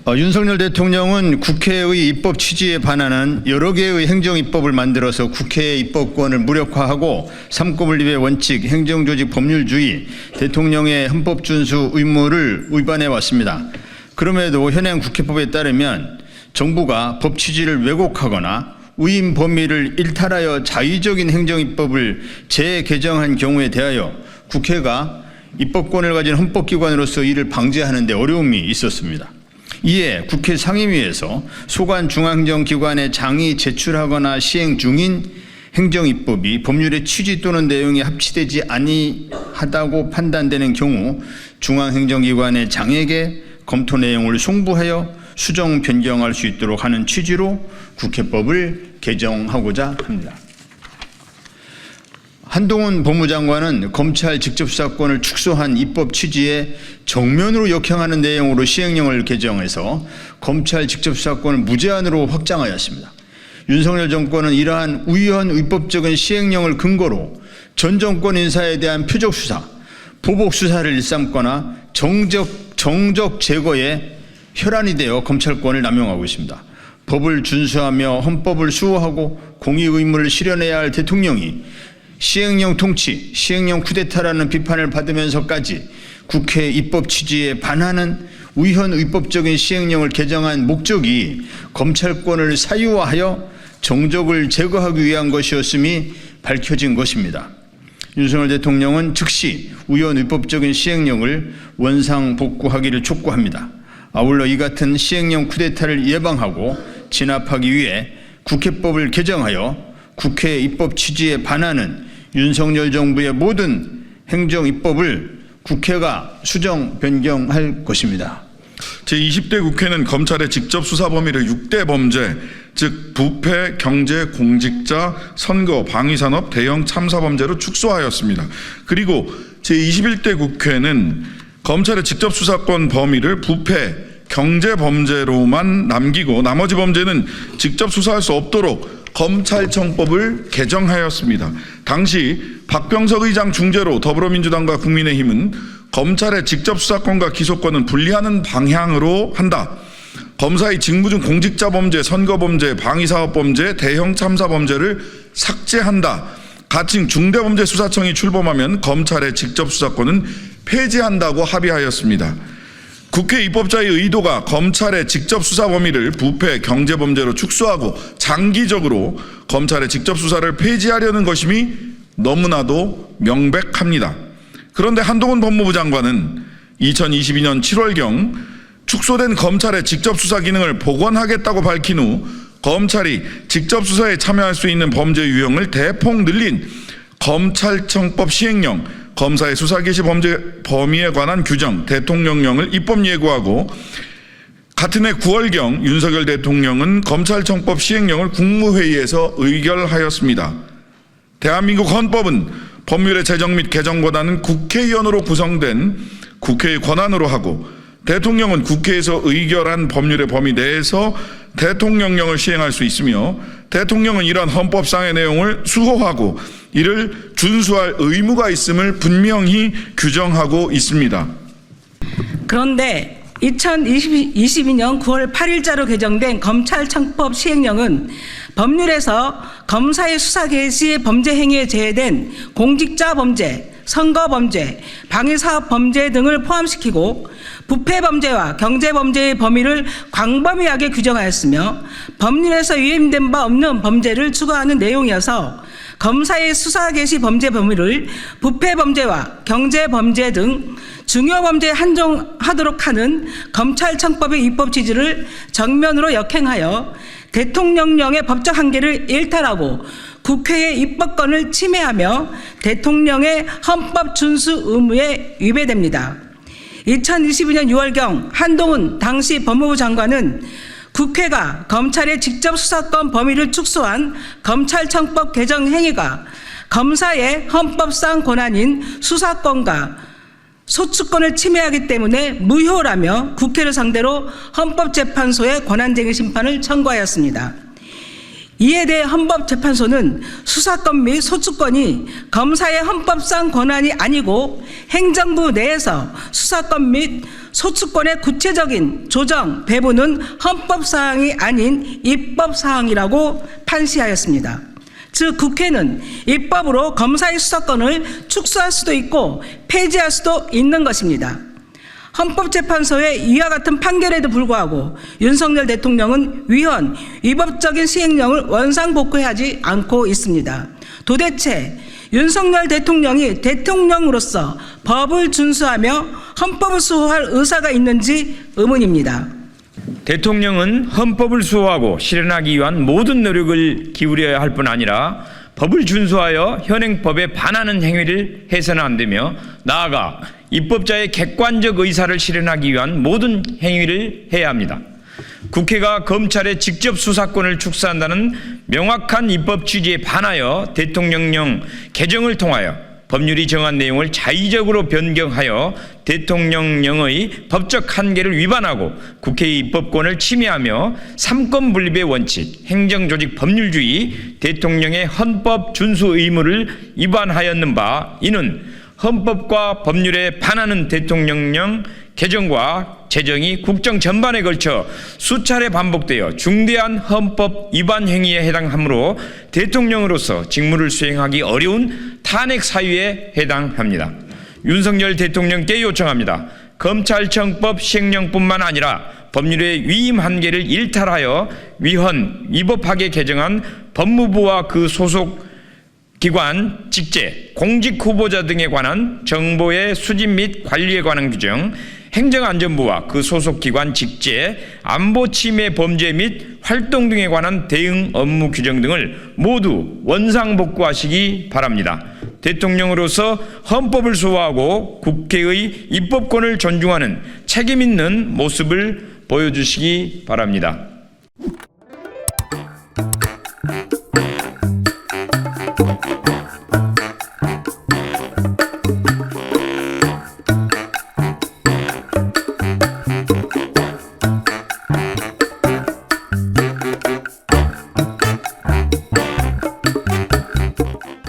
윤석열 대통령은 국회의 입법 취지에 반하는 여러 개의 행정입법을 만들어서 국회의 입법권을 무력화하고 삼권분립의 원칙, 행정조직 법률주의, 대통령의 헌법 준수 의무를 위반해 왔습니다. 그럼에도 현행 국회법에 따르면 정부가 법 취지를 왜곡하거나 위임 범위를 일탈하여 자의적인 행정입법을 재개정한 경우에 대하여 국회가 입법권을 가진 헌법기관으로서 이를 방지하는 데 어려움이 있었습니다. 이에 국회 상임위에서 소관 중앙행정기관에 장이 제출하거나 시행 중인 행정입법이 법률의 취지 또는 내용이 합치되지 아니하다고 판단되는 경우 중앙행정기관의 장에게 검토 내용을 송부하여 수정 변경할 수 있도록 하는 취지로 국회법을 개정하고자 합니다. 한동훈 법무장관은 검찰 직접수사권을 축소한 입법 취지에 정면으로 역행하는 내용으로 시행령을 개정해서 검찰 직접수사권을 무제한으로 확장하였습니다. 윤석열 정권은 이러한 우연 위법적인 시행령을 근거로 전 정권 인사에 대한 표적수사, 보복수사를 일삼거나 정적 제거에 혈안이 되어 검찰권을 남용하고 있습니다. 법을 준수하며 헌법을 수호하고 공의 의무를 실현해야 할 대통령이 시행령 통치, 시행령 쿠데타라는 비판을 받으면서까지 국회 입법 취지에 반하는 우현 위법적인 시행령을 개정한 목적이 검찰권을 사유화하여 정적을 제거하기 위한 것이었음이 밝혀진 것입니다. 윤석열 대통령은 즉시 우현 위법적인 시행령을 원상복구하기를 촉구합니다. 아울러 이 같은 시행령 쿠데타를 예방하고 진압하기 위해 국회법을 개정하여 국회 입법 취지에 반하는 윤석열 정부의 모든 행정입법을 국회가 수정 변경할 것입니다. 제20대 국회는 검찰의 직접 수사 범위를 6대 범죄, 즉 부패, 경제, 공직자, 선거, 방위산업, 대형 참사 범죄로 축소하였습니다. 그리고 제21대 국회는 검찰의 직접 수사권 범위를 부패, 경제 범죄로만 남기고 나머지 범죄는 직접 수사할 수 없도록 검찰청법을 개정하였습니다. 당시 박병석 의장 중재로 더불어민주당과 국민의힘은 검찰의 직접 수사권과 기소권은 분리하는 방향으로 한다. 검사의 직무 중 공직자 범죄, 선거 범죄, 방위사업 범죄, 대형 참사 범죄를 삭제한다. 가칭 중대범죄수사청이 출범하면 검찰의 직접 수사권은 폐지한다고 합의하였습니다. 국회 입법자의 의도가 검찰의 직접 수사 범위를 부패, 경제 범죄로 축소하고 장기적으로 검찰의 직접 수사를 폐지하려는 것임이 너무나도 명백합니다. 그런데 한동훈 법무부 장관은 2022년 7월경 축소된 검찰의 직접 수사 기능을 복원하겠다고 밝힌 후 검찰이 직접 수사에 참여할 수 있는 범죄 유형을 대폭 늘린 검찰청법 시행령, 검사의 수사 개시 범죄 범위에 관한 규정, 대통령령을 입법 예고하고 같은 해 9월경 윤석열 대통령은 검찰청법 시행령을 국무회의에서 의결하였습니다. 대한민국 헌법은 법률의 제정 및 개정 권한은 국회의원으로 구성된 국회의 권한으로 하고 대통령은 국회에서 의결한 법률의 범위 내에서 대통령령을 시행할 수 있으며 대통령은 이러한 헌법상의 내용을 수호하고 이를 준수할 의무가 있음을 분명히 규정하고 있습니다. 그런데 2022년 9월 8일자로 개정된 검찰청법 시행령은 법률에서 검사의 수사 개시 범죄 행위에 제외된 공직자 범죄, 선거 범죄, 방위사업 범죄 등을 포함시키고 부패 범죄와 경제 범죄의 범위를 광범위하게 규정하였으며 법률에서 위임된 바 없는 범죄를 추가하는 내용이어서 검사의 수사 개시 범죄 범위를 부패 범죄와 경제 범죄 등 중요 범죄에 한정하도록 하는 검찰청법의 입법 취지를 정면으로 역행하여 대통령령의 법적 한계를 일탈하고 국회의 입법권을 침해하며 대통령의 헌법 준수 의무에 위배됩니다. 2022년 6월경 한동훈 당시 법무부 장관은 국회가 검찰의 직접 수사권 범위를 축소한 검찰청법 개정 행위가 검사의 헌법상 권한인 수사권과 소추권을 침해하기 때문에 무효라며 국회를 상대로 헌법재판소에 권한쟁의 심판을 청구하였습니다. 이에 대해 헌법재판소는 수사권 및 소추권이 검사의 헌법상 권한이 아니고 행정부 내에서 수사권 및 소추권의 구체적인 조정, 배분은 헌법사항이 아닌 입법사항이라고 판시하였습니다. 즉 국회는 입법으로 검사의 수사권을 축소할 수도 있고 폐지할 수도 있는 것입니다. 헌법재판소의 이와 같은 판결에도 불구하고 윤석열 대통령은 위헌, 위법적인 시행령을 원상복구하지 않고 있습니다. 도대체 윤석열 대통령이 대통령으로서 법을 준수하며 헌법을 수호할 의사가 있는지 의문입니다. 대통령은 헌법을 수호하고 실현하기 위한 모든 노력을 기울여야 할 뿐 아니라 법을 준수하여 현행법에 반하는 행위를 해서는 안 되며 나아가 입법자의 객관적 의사를 실현하기 위한 모든 행위를 해야 합니다. 국회가 검찰의 직접 수사권을 축소한다는 명확한 입법 취지에 반하여 대통령령 개정을 통하여 법률이 정한 내용을 자의적으로 변경하여 대통령령의 법적 한계를 위반하고 국회의 입법권을 침해하며 삼권 분립의 원칙, 행정조직 법률주의, 대통령의 헌법 준수 의무를 위반하였는 바 이는 헌법과 법률에 반하는 대통령령 개정과 제정이 국정 전반에 걸쳐 수차례 반복되어 중대한 헌법 위반 행위에 해당하므로 대통령으로서 직무를 수행하기 어려운 탄핵 사유에 해당합니다. 윤석열 대통령께 요청합니다. 검찰청법 시행령뿐만 아니라 법률의 위임 한계를 일탈하여 위헌, 위법하게 개정한 법무부와 그 소속 기관, 직제, 공직 후보자 등에 관한 정보의 수집 및 관리에 관한 규정, 행정안전부와 그 소속 기관 직제, 안보 침해 범죄 및 활동 등에 관한 대응 업무 규정 등을 모두 원상복구하시기 바랍니다. 대통령으로서 헌법을 수호하고 국회의 입법권을 존중하는 책임 있는 모습을 보여주시기 바랍니다.